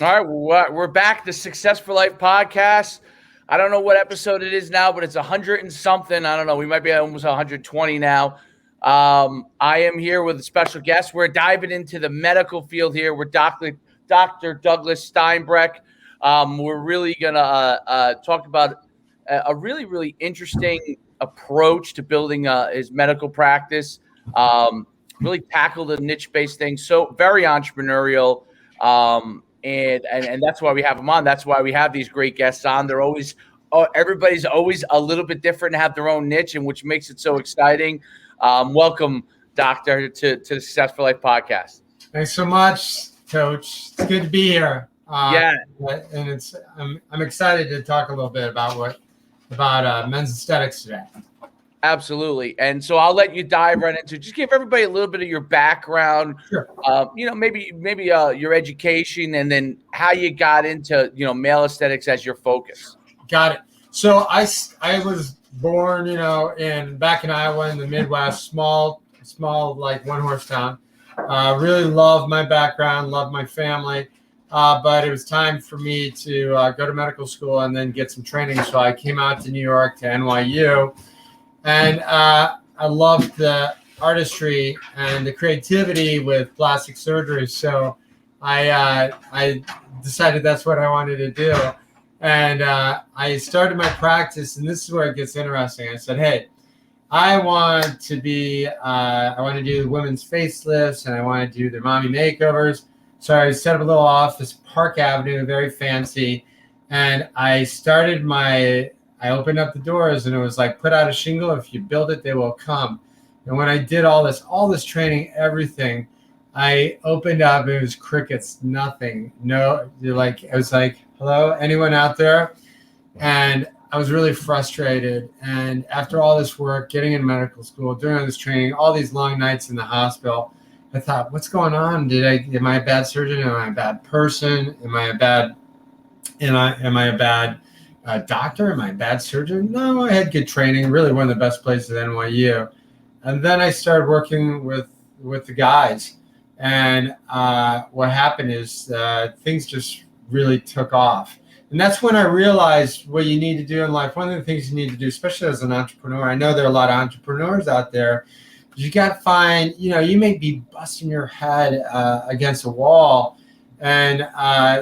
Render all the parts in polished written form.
All right, we're back. The Success for Life podcast. I don't know what episode it is now, but it's 100 and something. I don't know. We might be at almost 120 now. I am here with a special guest. We're diving into the medical field here. We're Dr. Douglas Steinbrech. We're really going to talk about a really, really interesting approach to building his medical practice. Really tackle the niche-based thing. So very entrepreneurial. And that's why we have them on. That's why we have these great guests on. They're always everybody's always a little bit different and have their own niche, and which makes it so exciting. Welcome, Doctor, to the Success for Life podcast. Thanks so much, Coach. It's good to be here. And I'm excited to talk a little bit about men's aesthetics today. Absolutely. And so I'll let you dive right into, just give everybody a little bit of your background, Sure. Maybe your education, and then how you got into, male aesthetics as your focus. Got it. So I was born, back in Iowa in the Midwest, small, like one-horse town. Really loved my background, loved my family. But it was time for me to go to medical school and then get some training. So I came out to New York, to NYU. And I loved the artistry and the creativity with plastic surgery. So I decided that's what I wanted to do. And I started my practice, and this is where it gets interesting. I said, hey, I want to do women's facelifts, and I want to do their mommy makeovers. So I set up a little office, Park Avenue, very fancy. And I opened up the doors, and it was like, put out a shingle. If you build it, they will come. And when I did all this training, everything, I opened up, it was crickets, nothing. No, I was like, hello, anyone out there? And I was really frustrated. And after all this work, getting in medical school, doing all this training, all these long nights in the hospital, I thought, what's going on? Am I a bad surgeon? Am I a bad person? Am I a bad doctor? Am I a bad surgeon? No, I had good training, really one of the best places at NYU. And then I started working with the guys. And what happened is things just really took off. And that's when I realized what you need to do in life. One of the things you need to do, especially as an entrepreneur, I know there are a lot of entrepreneurs out there, you got to find, you may be busting your head against a wall, and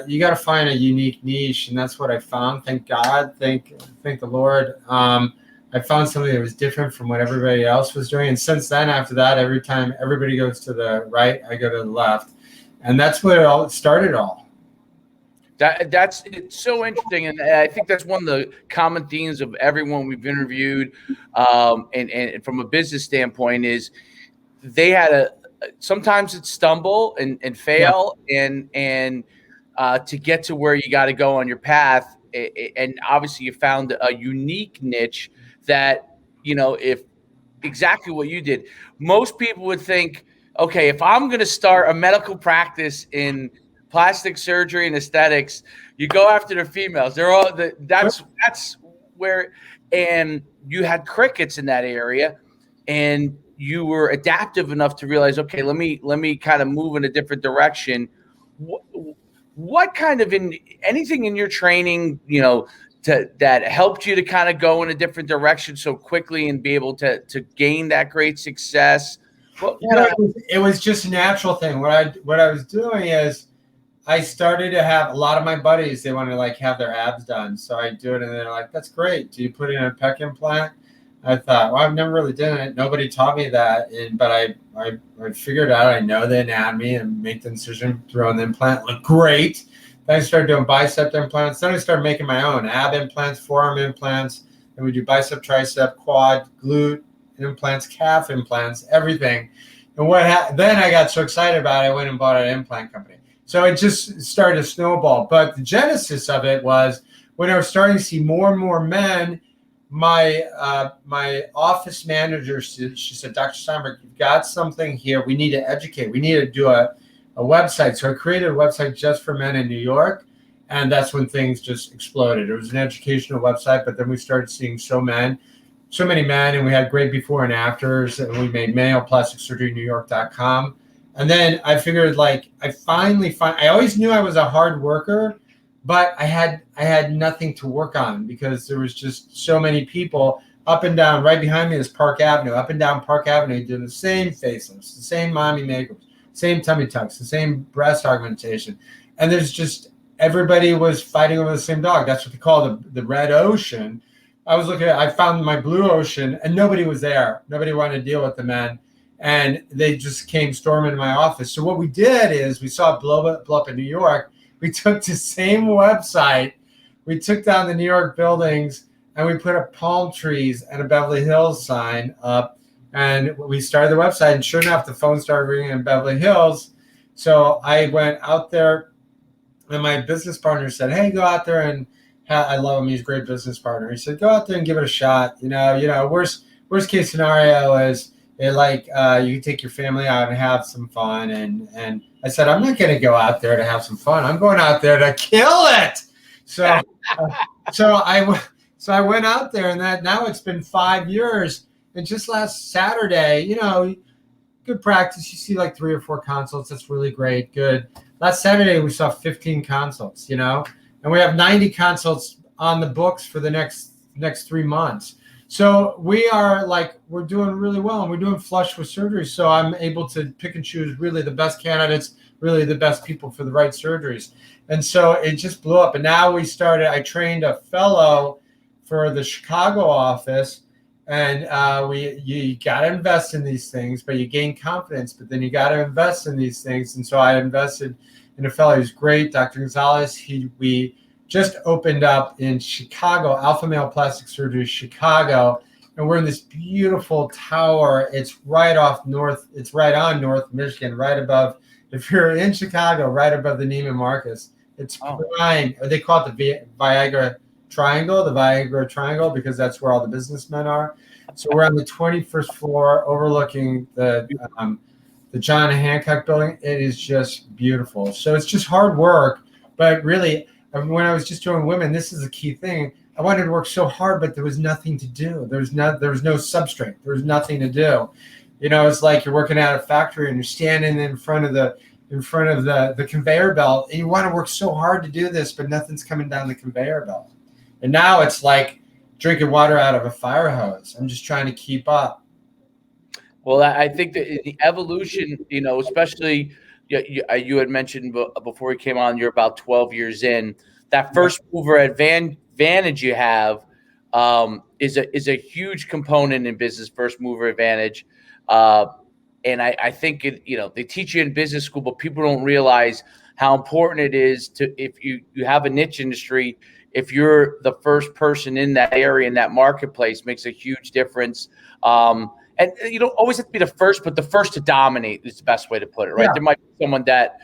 you got to find a unique niche, and that's what I found. Thank God, thank the Lord. I found something that was different from what everybody else was doing, and since then, after that, every time everybody goes to the right, I go to the left, and that's where it started all. It's so interesting, and I think that's one of the common themes of everyone we've interviewed, and from a business standpoint, is they had sometimes it's stumble and fail, and to get to where you got to go on your path, and obviously you found a unique niche that, if exactly what you did. Most people would think, okay, if I'm going to start a medical practice in plastic surgery and aesthetics, you go after the females. They're all that's where, and you had crickets in that area, and you were adaptive enough to realize, okay, let me kind of move in a different direction. What kind of anything in your training, that helped you to kind of go in a different direction so quickly and be able to gain that great success? It was just a natural thing. What I was doing is, I started to have a lot of my buddies, they want to have their abs done. So I do it, and they're like, that's great. Do you put in a pec implant? I thought, well, I've never really done it. Nobody taught me that. But I figured out, I know the anatomy and make the incision, throw in the implant, look great. Then I started doing bicep implants. Then I started making my own ab implants, forearm implants. Then we do bicep, tricep, quad, glute implants, calf implants, everything. And then I got so excited about it, I went and bought an implant company. So it just started to snowball. But the genesis of it was when I was starting to see more and more men. My office manager, she said, Dr. Steinbrech, you've got something here. We need to educate. We need to do a website. So I created a website just for men in New York. And that's when things just exploded. It was an educational website, but then we started seeing so many men, and we had great before and afters. And we made mailplasticsurgerynewyork.com. And then I figured like I always knew I was a hard worker, but I had nothing to work on because there was just so many people up and down. Right behind me is Park Avenue. Up and down Park Avenue doing the same facelifts, the same mommy makeups, same tummy tucks, the same breast augmentation. And there's just everybody was fighting over the same dog. That's what they call the red ocean. I found my blue ocean and nobody was there. Nobody wanted to deal with the men. And they just came storming into my office. So what we did is we saw it blow up in New York. We took the same website. We took down the New York buildings and we put up palm trees and a Beverly Hills sign up. And we started the website. And sure enough, the phone started ringing in Beverly Hills. So I went out there and my business partner said, hey, go out there and I love him. He's a great business partner. He said, go out there and give it a shot. Worst case scenario is you can take your family out and have some fun. And I said, I'm not going to go out there to have some fun. I'm going out there to kill it. So I went out there, and now it's been 5 years. And just last Saturday, good practice. You see like 3 or 4 consults. That's really great. Good. Last Saturday, we saw 15 consults, and we have 90 consults on the books for the next 3 months. So we're doing really well, and we're doing flush with surgery. So I'm able to pick and choose really the best candidates, really the best people for the right surgeries. And so it just blew up. And now I trained a fellow for the Chicago office, and you got to invest in these things, but you gain confidence, but then you got to invest in these things. And so I invested in a fellow who's great, Dr. Gonzalez. We just opened up in Chicago, Alpha Male Plastic Surgery, Chicago. And we're in this beautiful tower. It's right on North Michigan, right above, if you're in Chicago, right above the Neiman Marcus. It's prime. They call it the Viagra Triangle, because that's where all the businessmen are. So we're on the 21st floor overlooking the John Hancock building. It is just beautiful. So it's just hard work, but really, when I was just doing women, this is a key thing. I wanted to work so hard, but there was nothing to do. There was no substrate. There was nothing to do. It's like you're working at a factory and you're standing in front of the conveyor belt, and you want to work so hard to do this, but nothing's coming down the conveyor belt. And now it's like drinking water out of a fire hose. I'm just trying to keep up. Well, I think that the evolution, especially you had mentioned before we came on, you're about 12 years in. That first mover advantage you have is a huge component in business. First mover advantage, and I think they teach you in business school, but people don't realize how important it is if you have a niche industry. If you're the first person in that area, in that marketplace, makes a huge difference. And you don't always have to be the first, but the first to dominate is the best way to put it, right? Yeah. There might be someone that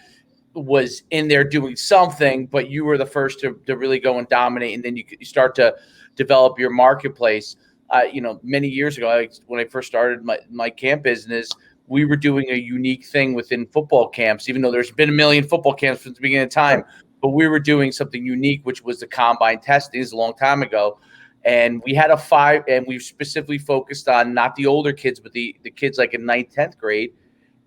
was in there doing something, but you were the first to really go and dominate, and then you start to develop your marketplace. Many years ago, when I first started my camp business, we were doing a unique thing within football camps, even though there's been a million football camps since the beginning of time. But we were doing something unique, which was the combine testing. This is a long time ago. And we had and we specifically focused on not the older kids, but the kids like in 9th, 10th grade.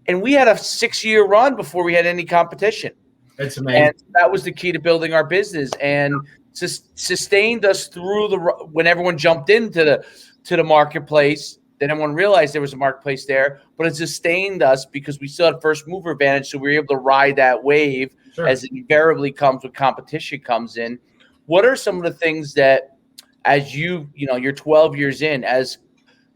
And we had a 6-year run before we had any competition. That's amazing. And that was the key to building our business, and sustained us through when everyone jumped into the marketplace. Then everyone realized there was a marketplace there, but it sustained us because we still had first mover advantage. So we were able to ride that wave, sure, as it invariably comes when competition comes in. What are some of the things that, as you're 12 years in, as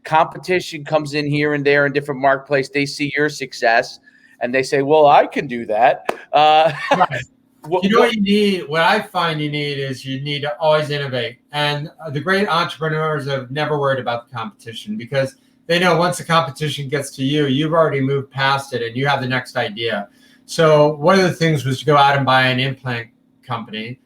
competition comes in here and there in different marketplace, they see your success and they say, well, I can do that. Right. What you need, what I find you need is you need to always innovate. And the great entrepreneurs have never worried about the competition, because they know once the competition gets to you, you've already moved past it and you have the next idea. So one of the things was to go out and buy an implant company.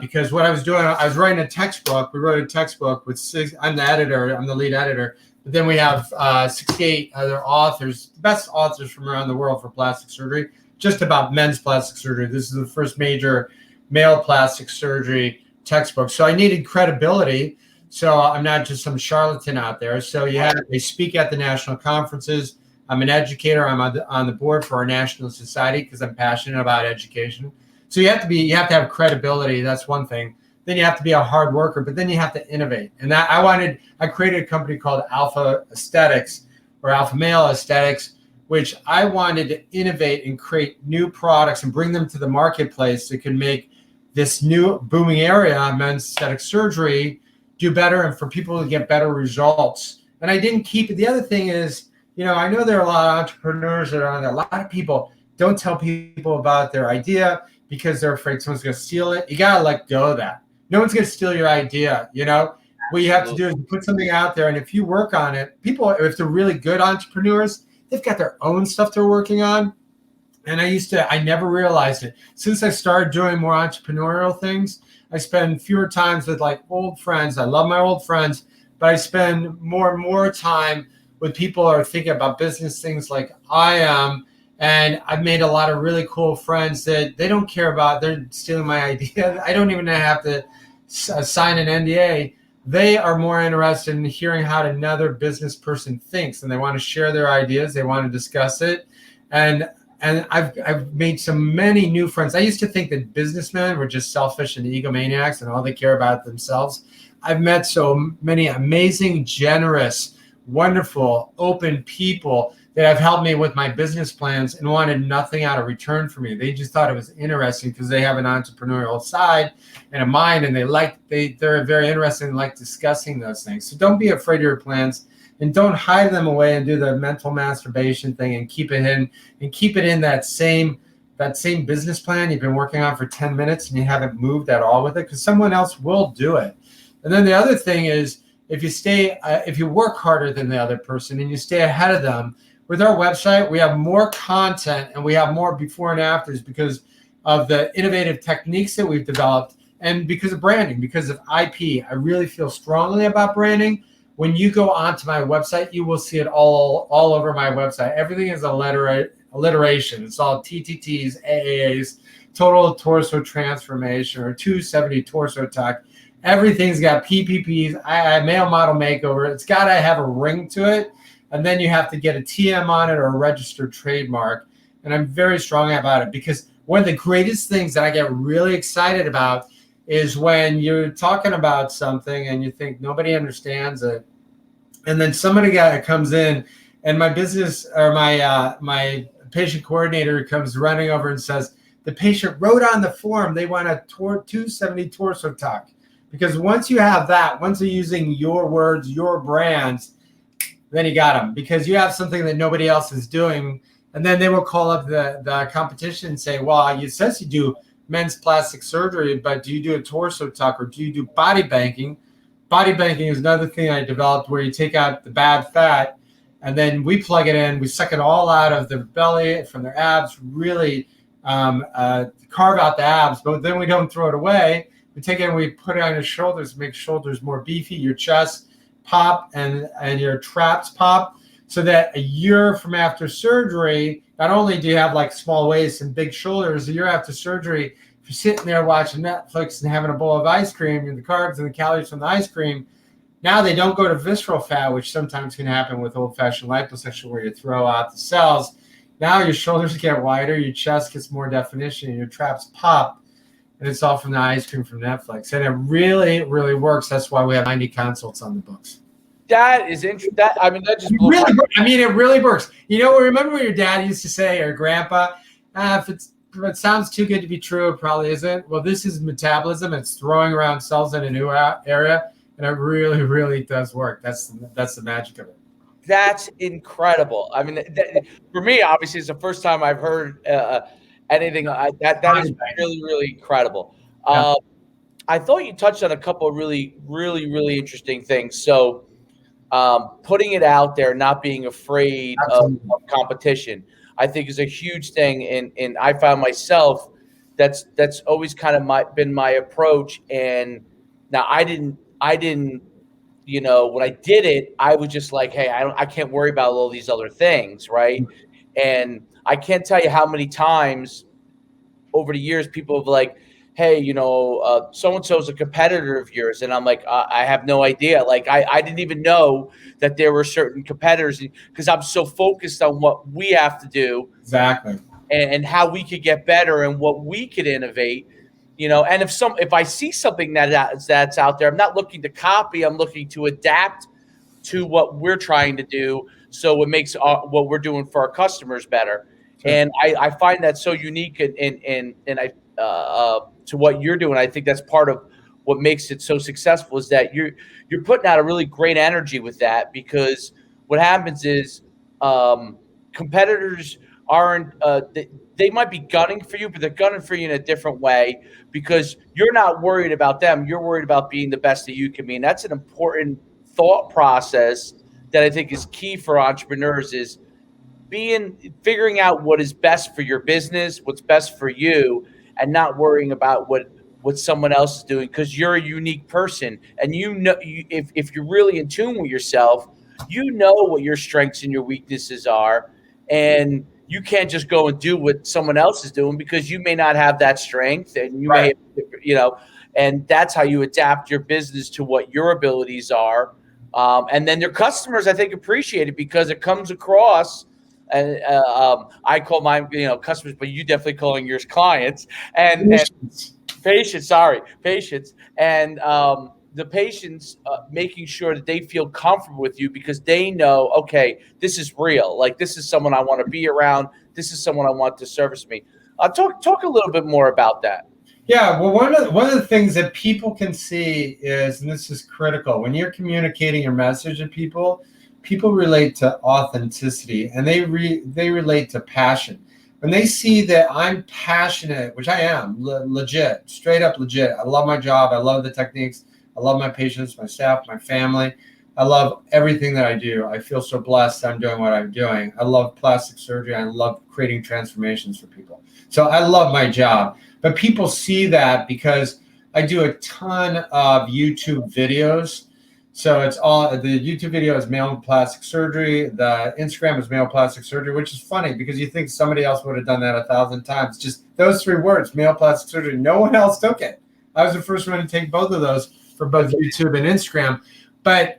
Because what I was doing, I was writing a textbook. We wrote a textbook with I'm the lead editor. But then we have 68 other authors, the best authors from around the world for plastic surgery, just about men's plastic surgery. This is the first major male plastic surgery textbook. So I needed credibility. So I'm not just some charlatan out there. So they speak at the national conferences. I'm an educator. I'm on the board for our national society because I'm passionate about education. So you have to have credibility. That's one thing. Then you have to be a hard worker, but then you have to innovate. And I created a company called Alpha Aesthetics or Alpha Male Aesthetics, which I wanted to innovate and create new products and bring them to the marketplace that could make this new booming area, men's aesthetic surgery, do better and for people to get better results. And I didn't keep it. The other thing is, I know there are a lot of entrepreneurs that are on there. A lot of people don't tell people about their idea because they're afraid someone's going to steal it. You got to let go of that. No one's going to steal your idea. What you have to do is put something out there. And if you work on it, people, if they're really good entrepreneurs, they've got their own stuff they're working on. And I never realized it. Since I started doing more entrepreneurial things, I spend fewer times with like old friends. I love my old friends, but I spend more and more time with people who are thinking about business things like I am. And I've made a lot of really cool friends that they don't care about. They're stealing my idea. I don't even have to sign an NDA. They are more interested in hearing how another business person thinks, and they want to share their ideas. They want to discuss it. And I've made many new friends. I used to think that businessmen were just selfish and egomaniacs and all they care about themselves. I've met so many amazing, generous, wonderful, open people that have helped me with my business plans and wanted nothing out of return for me. They just thought it was interesting because they have an entrepreneurial side and a mind, and they're very interested and like discussing those things. So don't be afraid of your plans. And don't hide them away and do the mental masturbation thing and keep it in that same business plan you've been working on for 10 minutes and you haven't moved at all with it, because someone else will do it. And then the other thing is, if you work harder than the other person and you stay ahead of them, with our website, we have more content and we have more before and afters because of the innovative techniques that we've developed and because of branding, because of IP. I really feel strongly about branding. When you go onto my website, you will see it all over my website. Everything is alliteration. It's all TTTs, AAAs, total torso transformation, or 270 torso tuck. Everything's got PPPs, male model makeover. It's got to have a ring to it. And then you have to get a TM on it or a registered trademark. And I'm very strong about it because one of the greatest things that I get really excited about is when you're talking about something and you think nobody understands it. And then somebody comes in and my business or my patient coordinator comes running over and says, the patient wrote on the form they want a 270 torso tuck. Because once you have that, once you're using your words, your brands, then you got them, because you have something that nobody else is doing. And then they will call up the competition and say, well, it says you do men's plastic surgery, but do you do a torso tuck or do you do body banking? Body banking is another thing I developed where you take out the bad fat and then we plug it in. We suck it all out of their belly, from their abs, really carve out the abs, but then we don't throw it away. We take it and we put it on your shoulders, make shoulders more beefy, your chest pop and your traps pop, so that a year from after surgery, not only do you have like small waist and big shoulders, a year after surgery, if you're sitting there watching Netflix and having a bowl of ice cream and the carbs and the calories from the ice cream, now they don't go to visceral fat, which sometimes can happen with old-fashioned liposuction where you throw out the cells. Now your shoulders get wider, your chest gets more definition, and your traps pop. And it's all from the ice cream from Netflix. And it really, really works. That's why we have 90 consults on the books. That is interesting. That just blew really, it really works. Remember what your dad used to say, or grandpa? If it sounds too good to be true, it probably isn't. Well, this is metabolism. It's throwing around cells in a new area. And it really, really does work. That's the magic of it. That's incredible. For me, obviously, it's the first time I've heard anything that is really, really incredible. Yeah. I thought you touched on a couple of really, really, really interesting things. So putting it out there, not being afraid of competition, I think is a huge thing. And I found myself that's always kind of been my approach. And now I didn't, when I did it, I was just like, hey, I can't worry about all these other things, right? And I can't tell you how many times over the years people have hey, so and so is a competitor of yours, and I'm like, I have no idea. Like, I didn't even know that there were certain competitors because I'm so focused on what we have to do Exactly. and how we could get better and what we could innovate. And if I see something that's out there, I'm not looking to copy. I'm looking to adapt to what we're trying to do, so it makes what we're doing for our customers better. Sure. And I find that so unique, and I to what you're doing. I think that's part of what makes it so successful, is that you're putting out a really great energy with that, because what happens is competitors aren't they might be gunning for you, but they're gunning for you in a different way, because you're not worried about them. You're worried about being the best that you can be. And that's an important thought process that I think is key for entrepreneurs, is figuring out what is best for your business, what's best for you, and not worrying about what someone else is doing, because you're a unique person. And if you're really in tune with yourself, what your strengths and your weaknesses are, and you can't just go and do what someone else is doing, because you may not have that strength, and Right. and that's how you adapt your business to what your abilities are. And then your customers, I think, appreciate it, because it comes across. And I call mine, customers, but you definitely calling yours clients, and patients. Sorry, patients, and the patients making sure that they feel comfortable with you, because they know, okay, this is real. Like, this is someone I want to be around. This is someone I want to service me. Talk a little bit more about that. Yeah, well, one of the things that people can see is, and this is critical, when you're communicating your message to people, people relate to authenticity, and they relate to passion. When they see that I'm passionate, which I am, legit, straight up legit. I love my job. I love the techniques. I love my patients, my staff, my family. I love everything that I do. I feel so blessed I'm doing what I'm doing. I love plastic surgery. I love creating transformations for people. So I love my job. But people see that because I do a ton of YouTube videos. So it's all, the YouTube video is male plastic surgery. The Instagram is male plastic surgery, which is funny because you think somebody else would have done that 1,000 times. Just those 3 words, male plastic surgery. No one else took it. I was the first one to take both of those for both YouTube and Instagram. But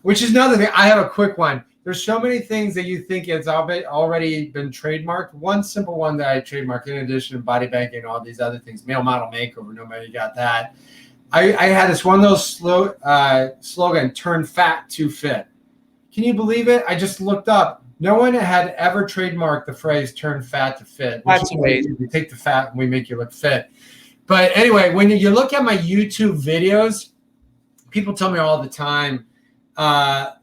which is another thing. I have a quick one. There's so many things that you think it's already been trademarked. One simple one that I trademarked, in addition to body banking and all these other things, male model makeover, nobody got that. I had this one of those slogan, turn fat to fit. Can you believe it? I just looked up. No one had ever trademarked the phrase turn fat to fit. That's amazing. We take the fat and we make you look fit. But anyway, when you look at my YouTube videos, people tell me all the time,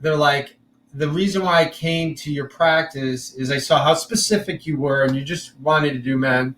they're like, the reason why I came to your practice is I saw how specific you were and you just wanted to do men.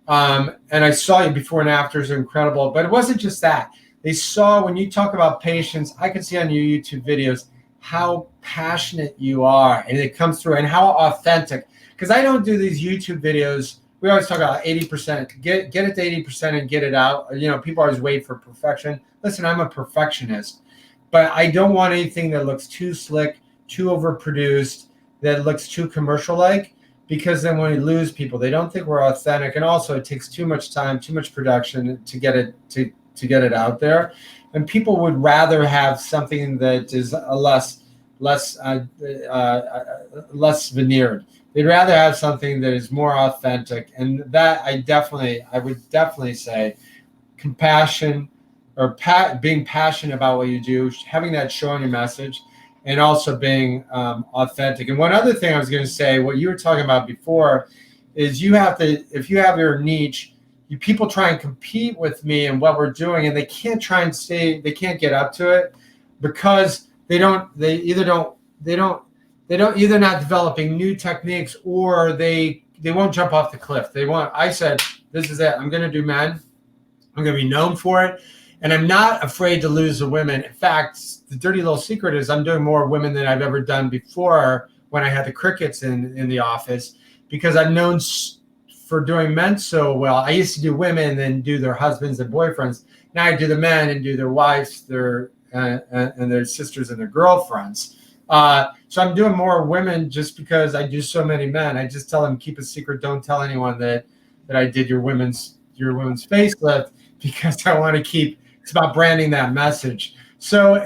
And I saw you before and afters are incredible, but it wasn't just that. They saw, when you talk about patients, I could see on your YouTube videos how passionate you are, and it comes through, and how authentic. Because I don't do these YouTube videos. We always talk about 80%. Get it to 80% and get it out. People always wait for perfection. Listen, I'm a perfectionist, but I don't want anything that looks too slick, too overproduced, that looks too commercial-like. Because then when we lose people, they don't think we're authentic, and also it takes too much time, too much production to get it to get it out there. And people would rather have something that is less veneered. They'd rather have something that is more authentic, and that I would definitely say compassion, or being passionate about what you do, having that show on your message. And also being authentic. And one other thing I was going to say, what you were talking about before, is you have to, if you have your niche, people try and compete with me and what we're doing, and they can't get up to it, because they're either not developing new techniques, or they won't jump off the cliff. I said, this is it. I'm going to do men. I'm going to be known for it. And I'm not afraid to lose the women. In fact, the dirty little secret is I'm doing more women than I've ever done before, when I had the crickets in the office, because I'm known for doing men so well. I used to do women and then do their husbands and boyfriends. Now I do the men and do their wives, and their sisters and their girlfriends. So I'm doing more women just because I do so many men. I just tell them, keep a secret. Don't tell anyone that I did your women's your women's facelift because I want to keep. It's about branding that message. So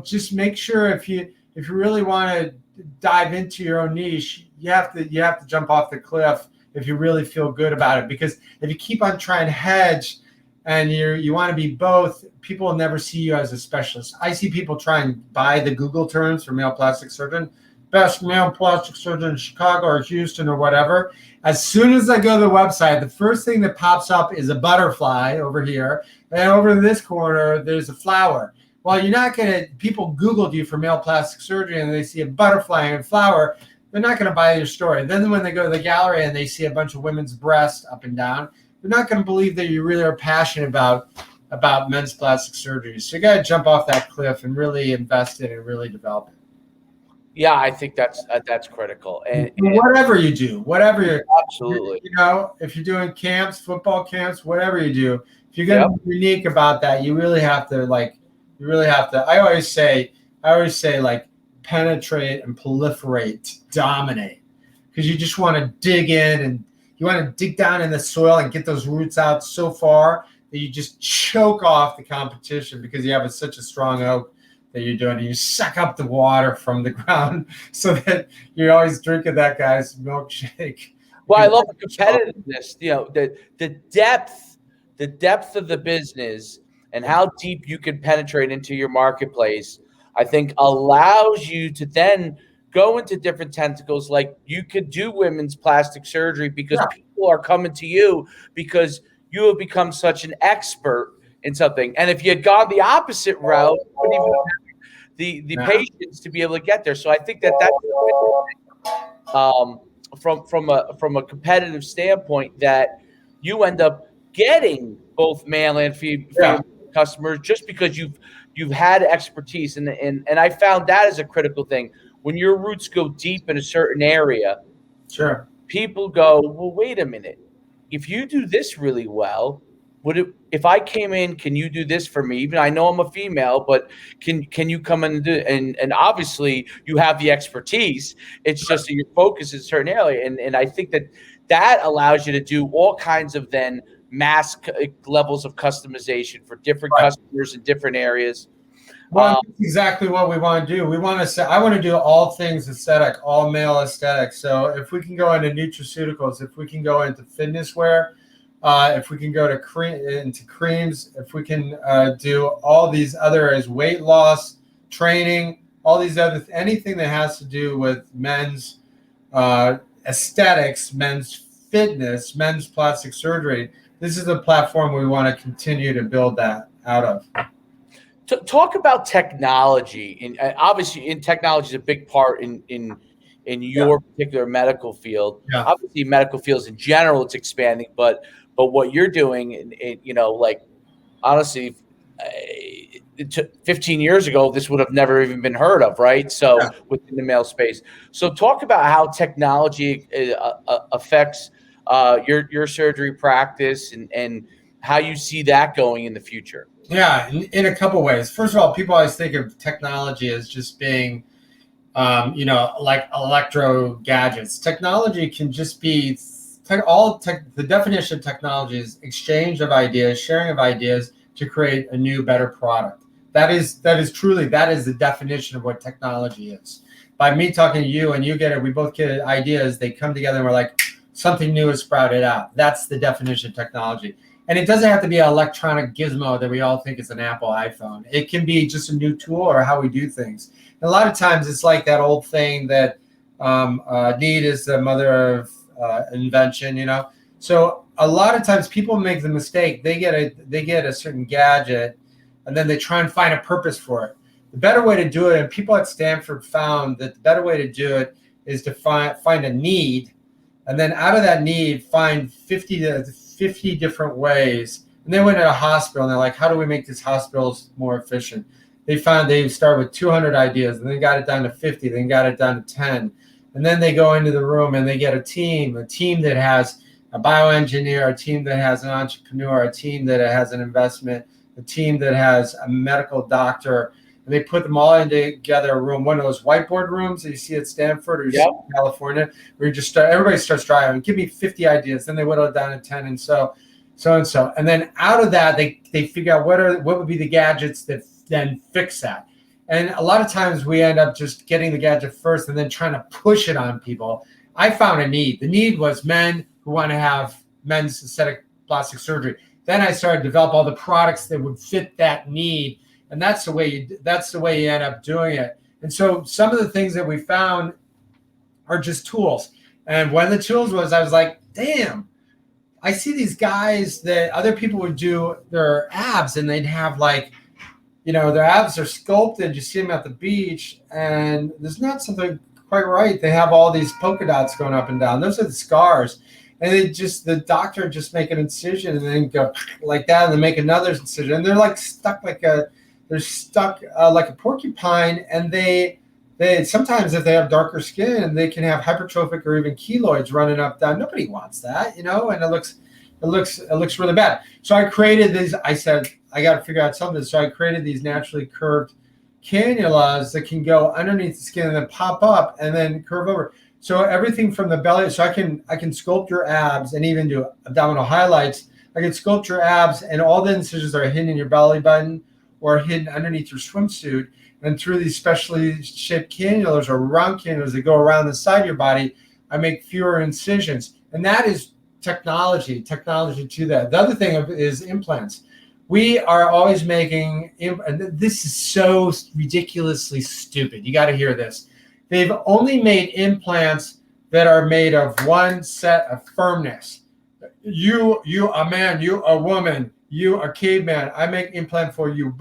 just make sure if you really want to dive into your own niche, you have to jump off the cliff if you really feel good about it. Because if you keep on trying to hedge and you want to be both, people will never see you as a specialist. I see people try and buy the Google terms for male plastic surgeon, best male plastic surgeon in Chicago or Houston or whatever. As soon as I go to the website, the first thing that pops up is a butterfly over here, and over in this corner there's a flower. Well, you're not going to, people Googled you for male plastic surgery and they see a butterfly and a flower, they're not going to buy your story. Then when they go to the gallery and they see a bunch of women's breasts up and down, they're not going to believe that you really are passionate about men's plastic surgery. So you got to jump off that cliff and really invest in it and really develop it. Yeah, I think that's critical. And whatever you do, whatever you're, absolutely, if you're doing camps, football camps, whatever you do, if you're going to be unique about that, you really have to I always say like penetrate and proliferate, dominate, because you just want to dig in and you want to dig down in the soil and get those roots out so far that you just choke off the competition because you have such a strong oak that you're doing. And you suck up the water from the ground so that you're always drinking that guy's milkshake. Well, I love the competitiveness, the depth of the business and how deep you can penetrate into your marketplace, I think allows you to then go into different tentacles. Like you could do women's plastic surgery because people are coming to you because you have become such an expert in something. And if you had gone the opposite route, you wouldn't even have the patience to be able to get there. So I think that's from a competitive standpoint that you end up getting both male and female customers just because you've had expertise and I found that is a critical thing. When your roots go deep in a certain area, people go, well, wait a minute. If you do this really well, if I came in, can you do this for me? Even I know I'm a female, but can you come in and do it? And obviously you have the expertise. It's just that your focus is a certain area. And I think that allows you to do all kinds of then mass levels of customization for different customers in different areas. Well, that's exactly what we want to do. I want to do all things aesthetic, all male aesthetics. So if we can go into nutraceuticals, if we can go into fitness wear, if we can go into creams, if we can do all these other areas, weight loss, training, all these other anything that has to do with men's aesthetics, men's fitness, men's plastic surgery. This is the platform we want to continue to build that out of. Talk about technology, and obviously, technology is a big part in your particular medical field. Yeah. Obviously, medical fields in general, it's expanding, but what you're doing, like honestly, 15 years ago, this would have never even been heard of, right? So within the male space. So talk about how technology affects your surgery practice and how you see that going in the future. Yeah, in a couple ways. First of all, people always think of technology as just being, like electro gadgets. Technology can just be the definition of technology is exchange of ideas, sharing of ideas to create a new, better product. That is the definition of what technology is. By me talking to you and you get it, we both get ideas, they come together and we're like, something new is sprouted out. That's the definition of technology. And it doesn't have to be an electronic gizmo that we all think is an Apple iPhone. It can be just a new tool or how we do things. And a lot of times it's like that old thing that need is the mother of invention, So a lot of times people make the mistake. They get a certain gadget and then they try and find a purpose for it. The better way to do it, and people at Stanford found that the better way to do it is to find a need, and then out of that need, find 50 different ways. And they went to a hospital and they're like, how do we make these hospitals more efficient? They found they start with 200 ideas and they got it down to 50, then got it down to 10. And then they go into the room and they get a team that has a bioengineer, a team that has an entrepreneur, a team that has an investment, a team that has a medical doctor. And they put them all in together a room, one of those whiteboard rooms that you see at Stanford or you see in California, where you just everybody starts driving. Give me 50 ideas. Then they whittle it down to 10. And so so and so. And then out of that, they figure out what would be the gadgets that then fix that. And a lot of times we end up just getting the gadget first and then trying to push it on people. I found a need. The need was men who want to have men's aesthetic plastic surgery. Then I started to develop all the products that would fit that need. And that's the way you end up doing it. And so some of the things that we found are just tools. And one of the tools was, I was like, damn, I see these guys that other people would do their abs and they'd have like, their abs are sculpted. You see them at the beach and there's not something quite right. They have all these polka dots going up and down. Those are the scars. And the doctor just make an incision and then go like that and then make another incision. And they're like stuck like a porcupine. And they sometimes if they have darker skin, they can have hypertrophic or even keloids running up down. Nobody wants that, and it looks really bad. So I created these. I said I got to figure out something. So I created these naturally curved cannulas that can go underneath the skin and then pop up and then curve over. So everything from the belly. So I can sculpt your abs and even do abdominal highlights. I can sculpt your abs, and all the incisions are hidden in your belly button or hidden underneath your swimsuit. And through these specially shaped cannulas or round cannulas that go around the side of your body, I make fewer incisions. And that is technology to that. The other thing is implants. We are always making, and this is so ridiculously stupid. You got to hear this. They've only made implants that are made of one set of firmness. You a man, you a woman, you a caveman. I make implant for you,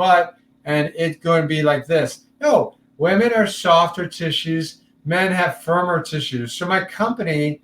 and it's going to be like this. No, women are softer tissues. Men have firmer tissues. So my company,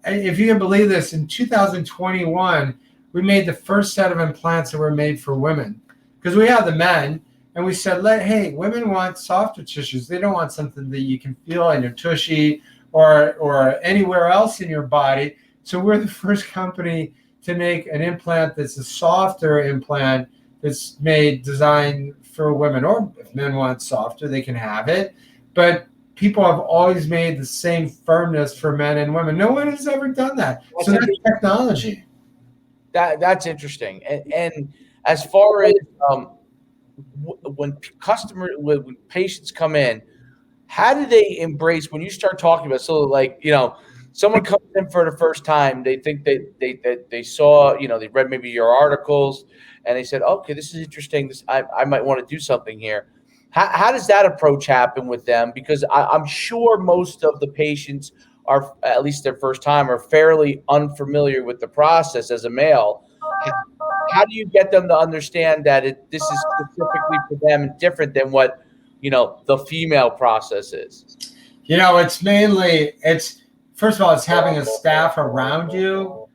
if you can believe this, in 2021, we made the first set of implants that were made for women because we have the men, and we said, hey, women want softer tissues. They don't want something that you can feel in your tushy or anywhere else in your body. So we're the first company to make an implant that's a softer implant that's designed for women, or if men want softer, they can have it. But people have always made the same firmness for men and women. No one has ever done that. So that's technology. That's interesting. And as far as when patients come in, how do they embrace when you start talking about, so like, someone comes in for the first time, they think they saw, they read maybe your articles and they said, okay, this is interesting. I might want to do something here. How does that approach happen with them? Because I'm sure most of the patients are, at least their first time, are fairly unfamiliar with the process as a male. How do you get them to understand that this is specifically for them and different than what, the female process is? First of all, it's having a staff around you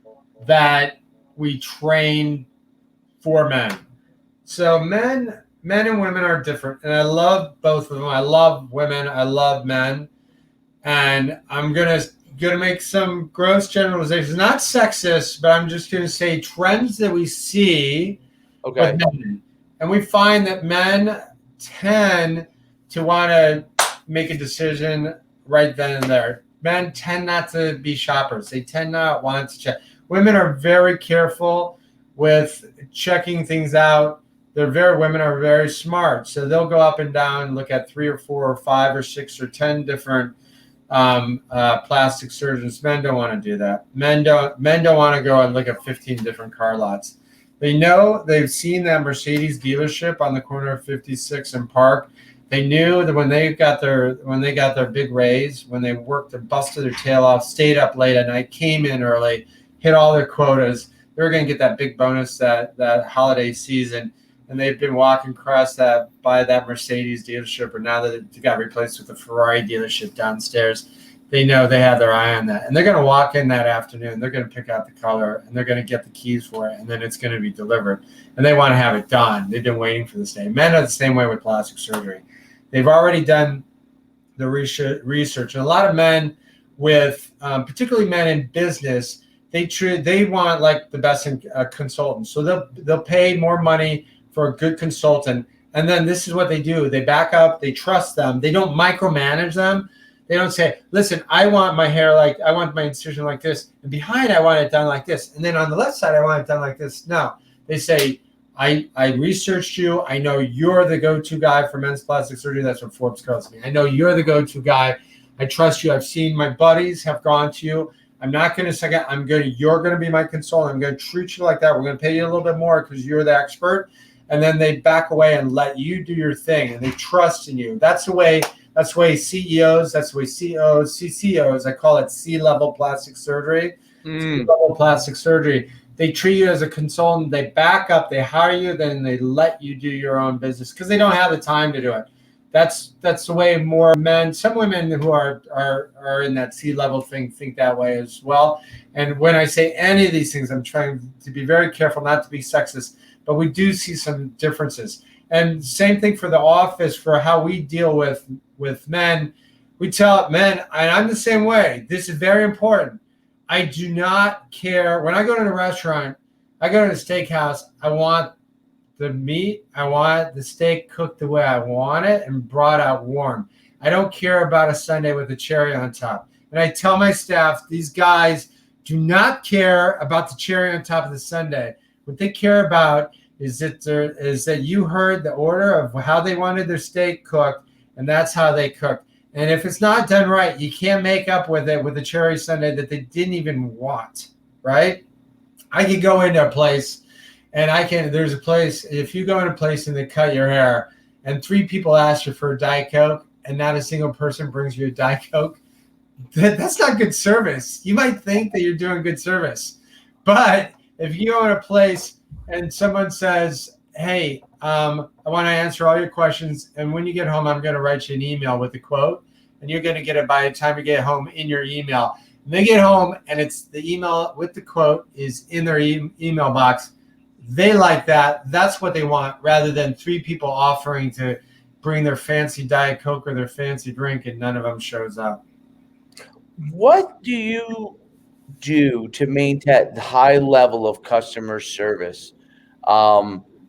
that we train for men. So men and women are different, and I love both of them. I love women. I love men, and I'm gonna make some gross generalizations, not sexist, but I'm just gonna say trends that we see with men, and we find that men tend to want to make a decision right then and there. Men tend not to be shoppers. They tend not want to check. Women are very careful with checking things out. Women are very smart. So they'll go up and down and look at 3 or 4 or 5 or 6 or 10 different plastic surgeons. Men don't want to do that. Men don't want to go and look at 15 different car lots. They've seen that Mercedes dealership on the corner of 56 and Park. They knew that when they got their big raise, when they worked and busted their tail off, stayed up late at night, came in early, hit all their quotas, they were going to get that big bonus that holiday season. And they've been walking across by that Mercedes dealership, or now that it got replaced with a Ferrari dealership downstairs, they know they have their eye on that. And they're going to walk in that afternoon. They're going to pick out the color, and they're going to get the keys for it, and then it's going to be delivered. And they want to have it done. They've been waiting for this day. Men are the same way with plastic surgery. They've already done the research. And a lot of men particularly men in business, they want like the best consultants. So they'll pay more money for a good consultant. And then this is what they do. They back up. They trust them. They don't micromanage them. They don't say, listen, I want my incision like this, and behind I want it done like this, and then on the left side I want it done like this. No, they say, I researched you. I know you're the go-to guy for men's plastic surgery. That's what Forbes calls me. I know you're the go-to guy. I trust you. I've seen my buddies have gone to you. I'm not going to second. You're going to be my consultant. I'm going to treat you like that. We're going to pay you a little bit more because you're the expert. And then they back away and let you do your thing, and they trust in you. That's the way CEOs, that's the way COs, CCOs, I call it C-level plastic surgery. C-level plastic surgery. They treat you as a consultant. They back up. They hire you. Then they let you do your own business because they don't have the time to do it. That's the way more men, some women who are in that C-level thing think that way as well. And when I say any of these things, I'm trying to be very careful not to be sexist, but we do see some differences. And same thing for the office, for how we deal with men. We tell men, and I'm the same way. This is very important. I do not care. When I go to a restaurant, I go to a steakhouse, I want the meat, I want the steak cooked the way I want it and brought out warm. I don't care about a sundae with a cherry on top. And I tell my staff, these guys do not care about the cherry on top of the sundae. What they care about is that you heard the order of how they wanted their steak cooked, and that's how they cooked. And if it's not done right, you can't make up with it with a cherry sundae that they didn't even want, right? I could go into a place, and there's a place, if you go in a place and they cut your hair, and 3 people ask you for a Diet Coke, and not a single person brings you a Diet Coke, that's not good service. You might think that you're doing good service. But if you go in a place and someone says, hey, I want to answer all your questions, and when you get home, I'm going to write you an email with a quote, and you're going to get it by the time you get home in your email. And they get home, and it's the email with the quote is in their email box. They like that. That's what they want, rather than 3 people offering to bring their fancy Diet Coke or their fancy drink, and none of them shows up. What do you do to maintain the high level of customer service?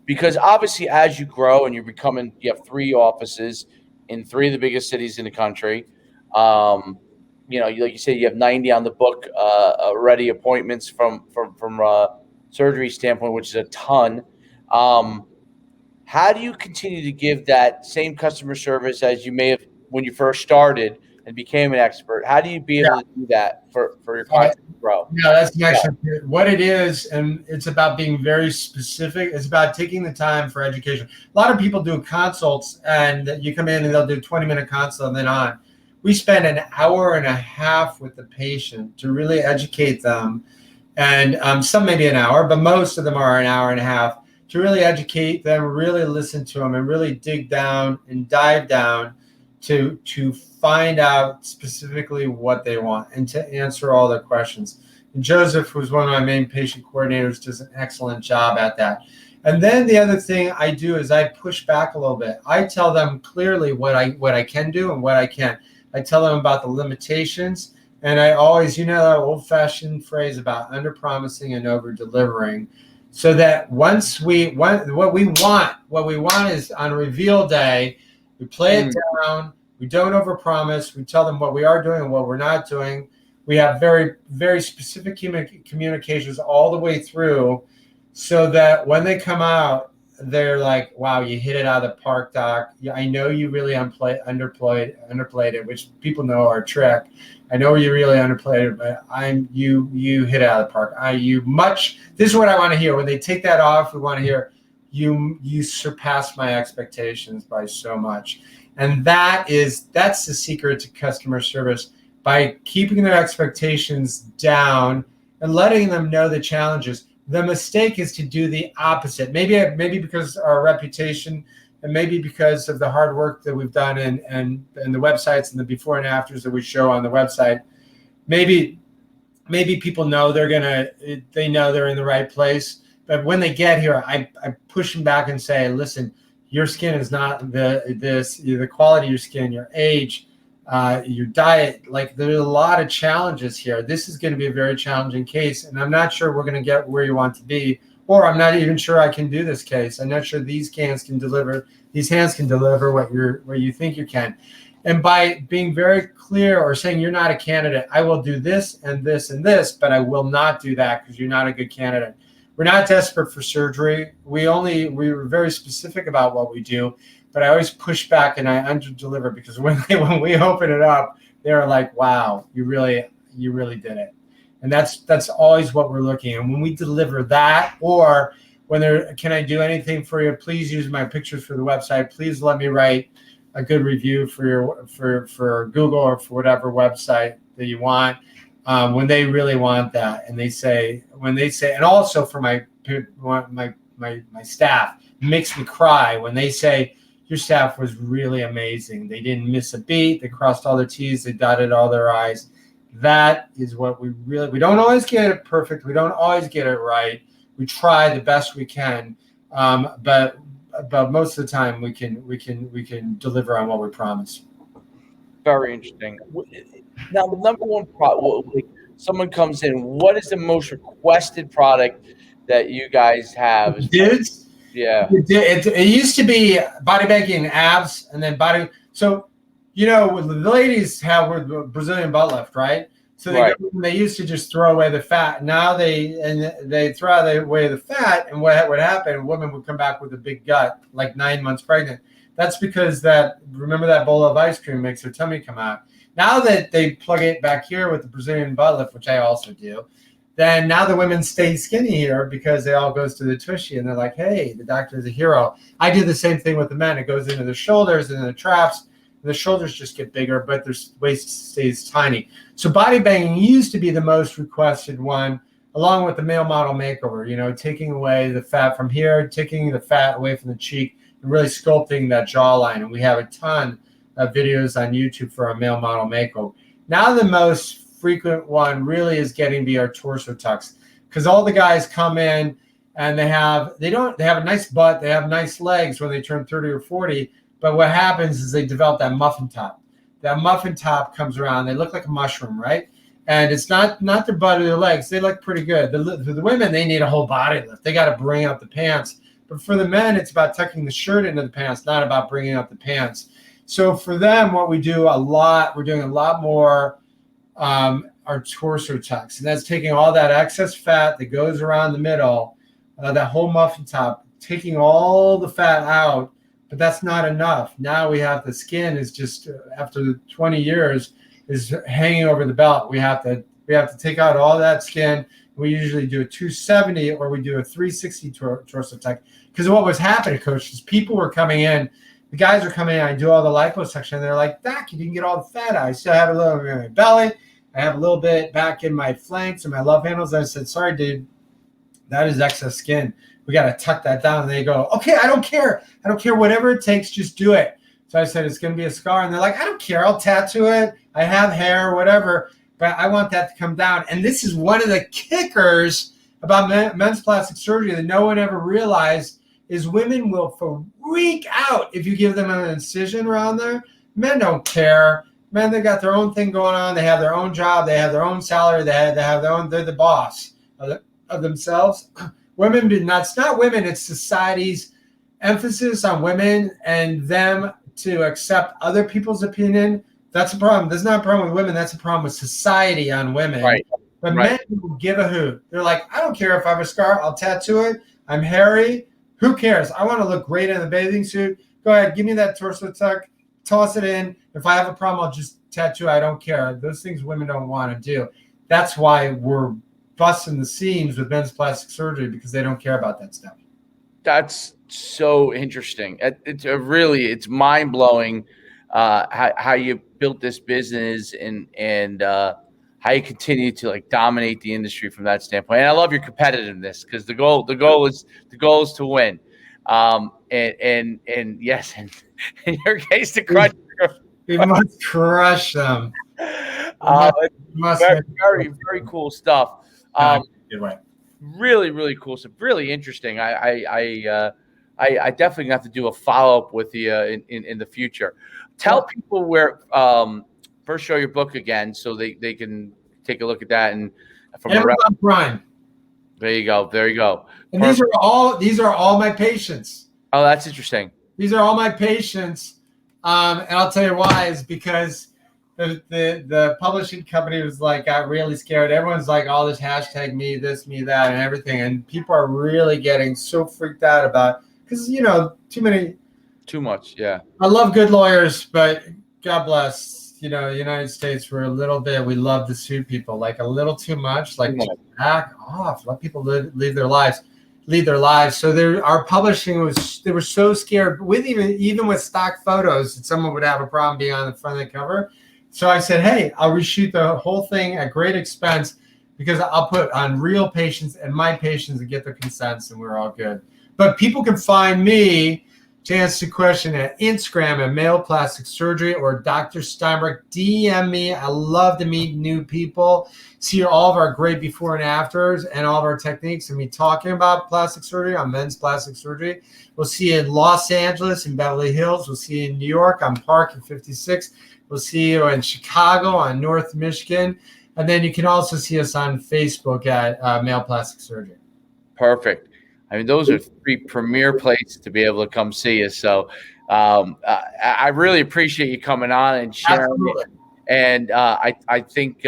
Because obviously, as you grow and you have 3 offices in 3 of the biggest cities in the country. Like you said, you have 90 on the book already appointments from surgery standpoint, which is a ton. How do you continue to give that same customer service as you may have when you first started and became an expert? How do you be able to do that for your clients to grow? Yeah, that's the next what it is, and it's about being very specific. It's about taking the time for education. A lot of people do consults, and you come in and they'll do a 20-minute consult and then on. We spend an hour and a half with the patient to really educate them, and some maybe an hour, but most of them are an hour and a half to really educate them, really listen to them, and really dig down and dive down to find out specifically what they want and to answer all their questions. And Joseph, who's one of my main patient coordinators, does an excellent job at that. And then the other thing I do is I push back a little bit. I tell them clearly what I can do and what I can't. I tell them about the limitations, and I always, that old-fashioned phrase about under-promising and over-delivering, so that what we want is on reveal day, we play it down. We don't overpromise. We tell them what we are doing and what we're not doing. We have very, very specific communications all the way through, so that when they come out, they're like, wow, you hit it out of the park, doc. I know you really underplayed it, which people know our trick. I know you really underplayed it, but you hit it out of the park. This is what I want to hear. When they take that off, we want to hear, you surpassed my expectations by so much. And that's the secret to customer service, by keeping their expectations down and letting them know the challenges. The mistake is to do the opposite. Maybe because our reputation, and maybe because of the hard work that we've done and the websites and the before and afters that we show on the website. Maybe people know they know they're in the right place. But when they get here, I push them back and say, listen, your skin is not the quality of your skin, your age, your diet. Like, there's a lot of challenges here. This is going to be a very challenging case, and I'm not sure we're going to get where you want to be, or I'm not even sure I can do this case. I'm not sure these hands can deliver what you think you can. And by being very clear or saying you're not a candidate, I will do this and this and this, but I will not do that because you're not a good candidate. We're not desperate for surgery. We were very specific about what we do, but I always push back and I under-deliver, because when we open it up, they're like, wow, you really did it. And that's always what we're looking at. And when we deliver that, or when can I do anything for you? Please use my pictures for the website. Please let me write a good review for Google or for whatever website that you want. When they really want that, and they say, and also for my staff, it makes me cry when they say your staff was really amazing. They didn't miss a beat. They crossed all their T's. They dotted all their I's. That is what we don't always get it perfect. We don't always get it right. We try the best we can, but most of the time we can deliver on what we promise. Very interesting. Now, the number one product, like someone comes in, what is the most requested product that you guys have? Dudes? Yeah. It used to be body banking and abs, and then body. So, the ladies have with the Brazilian butt lift, right? So they used to just throw away the fat. Now they throw away the fat, and what would happen? Women would come back with a big gut, like 9 months pregnant. That's because remember that bowl of ice cream makes their tummy come out. Now that they plug it back here with the Brazilian butt lift, which I also do, then now the women stay skinny here because it all goes to the tushy, and they're like, hey, the doctor is a hero. I do the same thing with the men. It goes into the shoulders and the traps. The shoulders just get bigger, but their waist stays tiny. So body banging used to be the most requested one, along with the male model makeover, taking away the fat from here, taking the fat away from the cheek, and really sculpting that jawline. And we have a ton of videos on YouTube for our male model makeover. Now the most frequent one really is getting to be our torso tucks, because all the guys come in and they have a nice butt, they have nice legs when they turn 30 or 40. But what happens is they develop that muffin top. That muffin top comes around. They look like a mushroom, right? And it's not their butt or their legs. They look pretty good. For the women, they need a whole body lift. They got to bring out the pants. But for the men, it's about tucking the shirt into the pants, not about bringing out the pants. So for them, what we do we're doing a lot more our torso tucks. And that's taking all that excess fat that goes around the middle, that whole muffin top, taking all the fat out. But that's not enough. Now we have the skin is just after 20 years is hanging over the belt. We have to take out all that skin. We usually do a 270 or we do a 360 torso tuck. Because what was happening, Coach, is people were coming in. The guys are coming in. I do all the liposuction. And they're like, Doc, you didn't get all the fat out. I still have a little bit in my belly. I have a little bit back in my flanks and my love handles. And I said, sorry, dude, that is excess skin. We got to tuck that down. And they go, okay, I don't care. I don't care. Whatever it takes, just do it. So I said, it's going to be a scar. And they're like, I don't care. I'll tattoo it. I have hair, whatever. But I want that to come down. And this is one of the kickers about men's plastic surgery that no one ever realized is women will freak out if you give them an incision around there. Men don't care. Men, they got their own thing going on. They have their own job. They have their own salary. They have their own. They're the boss of themselves. Women do not. It's not women. It's society's emphasis on women and them to accept other people's opinion. That's a problem. That's not a problem with women. That's a problem with society on women. Right. But men will give a hoot. They're like, I don't care if I have a scar. I'll tattoo it. I'm hairy. Who cares? I want to look great in the bathing suit. Go ahead. Give me that torso tuck. Toss it in. If I have a problem, I'll just tattoo. I don't care. Those things women don't want to do. That's why we're busting the seams with men's plastic surgery, because they don't care about that stuff. That's so interesting. It's mind blowing how you built this business and how you continue to like dominate the industry from that standpoint. And I love your competitiveness, because the goal is to win. And yes, and in your case, to crush. We must crush them. Very cool stuff. Good way. Really, really cool stuff. Really interesting. I definitely have to do a follow up with you in the future. Tell people where. First, show your book again so they can take a look at that. And from Amazon Prime. There you go. And these are all my patients. Oh, that's interesting. These are all my patients And I'll tell you why is because the publishing company was like, got really scared. Everyone's like, all this hashtag me, this, me, that, and everything. And people are really getting so freaked out about, because, Too much. Yeah. I love good lawyers, but God bless, the United States, we love to sue people like a little too much, like back off, let people lead their lives. So our publishing they were so scared with even with stock photos that someone would have a problem being on the front of the cover. So I said, hey, I'll reshoot the whole thing at great expense because I'll put on real patients and my patients and get their consents, and we're all good. But people can find me to answer the question at Instagram at Male Plastic Surgery or Dr. Steinbrech. DM me. I love to meet new people, see all of our great before and afters and all of our techniques, and me talking about plastic surgery on men's plastic surgery. We'll see you in Los Angeles, in Beverly Hills. We'll see you in New York on Park and 56. We'll see you in Chicago on North Michigan. And then you can also see us on Facebook at Male Plastic Surgery. Perfect. I mean, those are 3 premier places to be able to come see us. So I really appreciate you coming on and sharing. Absolutely. And I think,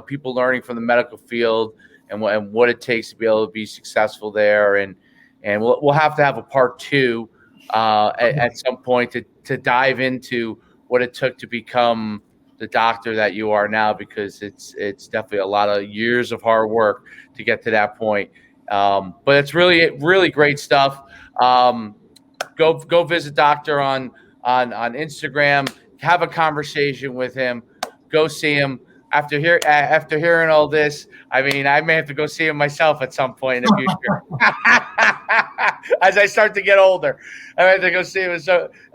people learning from the medical field and what it takes to be able to be successful there. And we'll have to have a part 2 at some point to dive into what it took to become the doctor that you are now, because it's definitely a lot of years of hard work to get to that point. But it's really, really great stuff. Go visit Doctor on Instagram, have a conversation with him, go see him. After hearing all this, I mean, I may have to go see him myself at some point in the future. As I start to get older, I have to go see him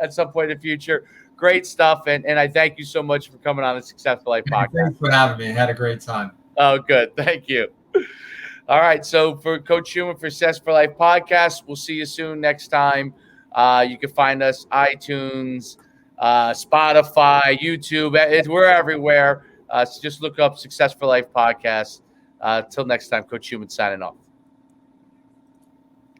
at some point in the future. Great stuff, and I thank you so much for coming on the Successful Life podcast. Thanks for having me. I had a great time. Oh, good. Thank you. All right. So for Coach Schuman for Success for Life podcast, we'll see you soon next time. You can find us iTunes, Spotify, YouTube. We're everywhere. So just look up Success for Life podcast. Till next time, Coach Schuman signing off.